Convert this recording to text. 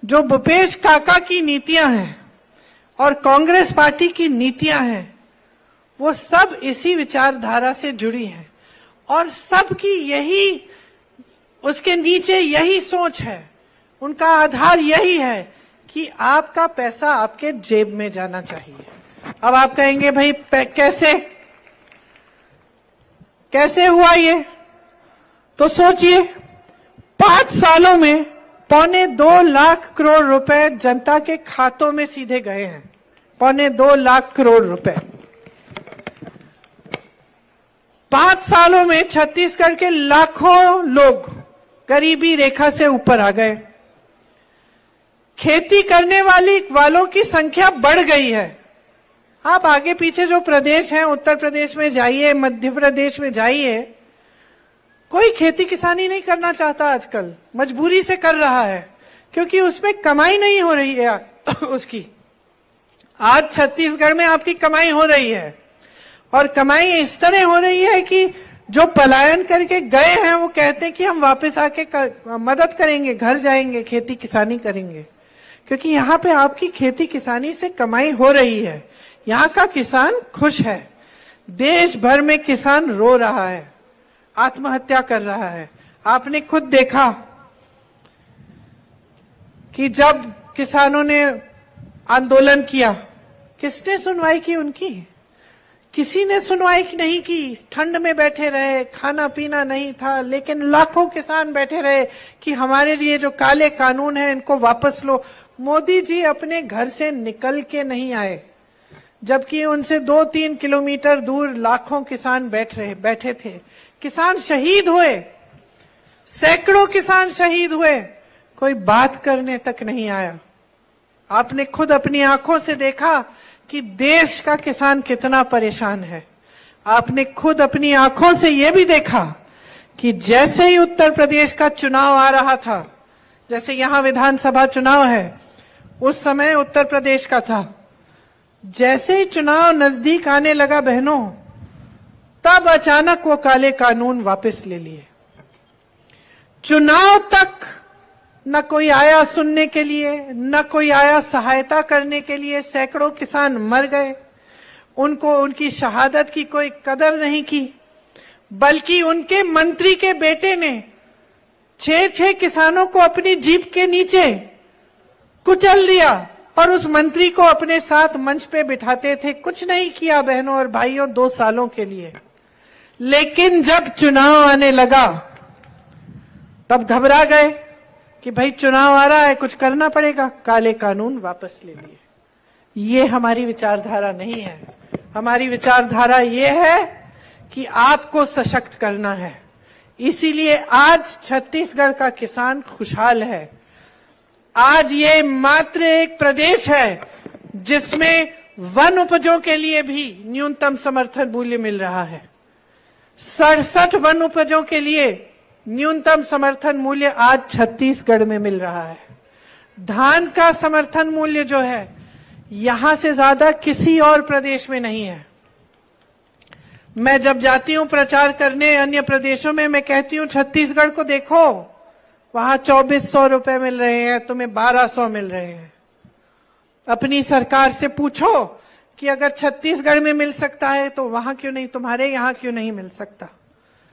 जो भूपेश काका की नीतियां हैं और कांग्रेस पार्टी की नीतियां हैं, वो सब इसी विचारधारा से जुड़ी हैं और सबकी यही, उसके नीचे यही सोच है, उनका आधार यही है कि आपका पैसा आपके जेब में जाना चाहिए। अब आप कहेंगे भाई कैसे हुआ ये? तो सोचिए, 5 सालों में 1.25 लाख करोड़ रुपए जनता के खातों में सीधे गए हैं। 1.25 लाख करोड़ रुपए 5 सालों में छत्तीसगढ़ के लाखों लोग गरीबी रेखा से ऊपर आ गए। खेती करने वालों की संख्या बढ़ गई है। आप आगे पीछे जो प्रदेश हैं, उत्तर प्रदेश में जाइए, मध्य प्रदेश में जाइए, कोई खेती किसानी नहीं करना चाहता आजकल, मजबूरी से कर रहा है क्योंकि उसमें कमाई नहीं हो रही है उसकी। आज छत्तीसगढ़ में आपकी कमाई हो रही है और कमाई इस तरह हो रही है कि जो पलायन करके गए हैं वो कहते हैं कि हम वापस आके मदद करेंगे, घर जाएंगे, खेती किसानी करेंगे, क्योंकि यहाँ पे आपकी खेती किसानी से कमाई हो रही है। यहाँ का किसान खुश है। देश भर में किसान रो रहा है, आत्महत्या कर रहा है। आपने खुद देखा कि जब किसानों ने आंदोलन किया, किसने सुनवाई की उनकी? किसी ने सुनवाई नहीं की। ठंड में बैठे रहे, खाना पीना नहीं था, लेकिन लाखों किसान बैठे रहे कि हमारे ये जो काले कानून हैं इनको वापस लो। मोदी जी अपने घर से निकल के नहीं आए, जबकि उनसे 2-3 किलोमीटर दूर लाखों किसान बैठे थे। किसान शहीद हुए, सैकड़ों किसान शहीद हुए, कोई बात करने तक नहीं आया। आपने खुद अपनी आंखों से देखा कि देश का किसान कितना परेशान है। आपने खुद अपनी आंखों से यह भी देखा कि जैसे ही उत्तर प्रदेश का चुनाव आ रहा था, जैसे यहां विधानसभा चुनाव है, उस समय उत्तर प्रदेश का था, जैसे ही चुनाव नजदीक आने लगा बहनों, तब अचानक वो काले कानून वापस ले लिए। चुनाव तक न कोई आया सुनने के लिए, न कोई आया सहायता करने के लिए। सैकड़ों किसान मर गए, उनको उनकी शहादत की कोई कदर नहीं की, बल्कि उनके मंत्री के बेटे ने 6 किसानों को अपनी जीप के नीचे कुचल दिया और उस मंत्री को अपने साथ मंच पे बिठाते थे। कुछ नहीं किया बहनों और भाइयों 2 सालों के लिए। लेकिन जब चुनाव आने लगा तब घबरा गए कि भाई चुनाव आ रहा है, कुछ करना पड़ेगा, काले कानून वापस ले लिए। ये हमारी विचारधारा नहीं है। हमारी विचारधारा ये है कि आपको सशक्त करना है। इसीलिए आज छत्तीसगढ़ का किसान खुशहाल है। आज ये मात्र एक प्रदेश है जिसमें वन उपजों के लिए भी न्यूनतम समर्थन मूल्य मिल रहा है। 67 वन उपजों के लिए न्यूनतम समर्थन मूल्य आज छत्तीसगढ़ में मिल रहा है। धान का समर्थन मूल्य जो है यहां से ज्यादा किसी और प्रदेश में नहीं है। मैं जब जाती हूं प्रचार करने अन्य प्रदेशों में, मैं कहती हूं छत्तीसगढ़ को देखो, वहां 2400 रुपए मिल रहे हैं, तुम्हें 1200 मिल रहे हैं। अपनी सरकार से पूछो कि अगर छत्तीसगढ़ में मिल सकता है तो वहां क्यों नहीं, तुम्हारे यहां क्यों नहीं मिल सकता?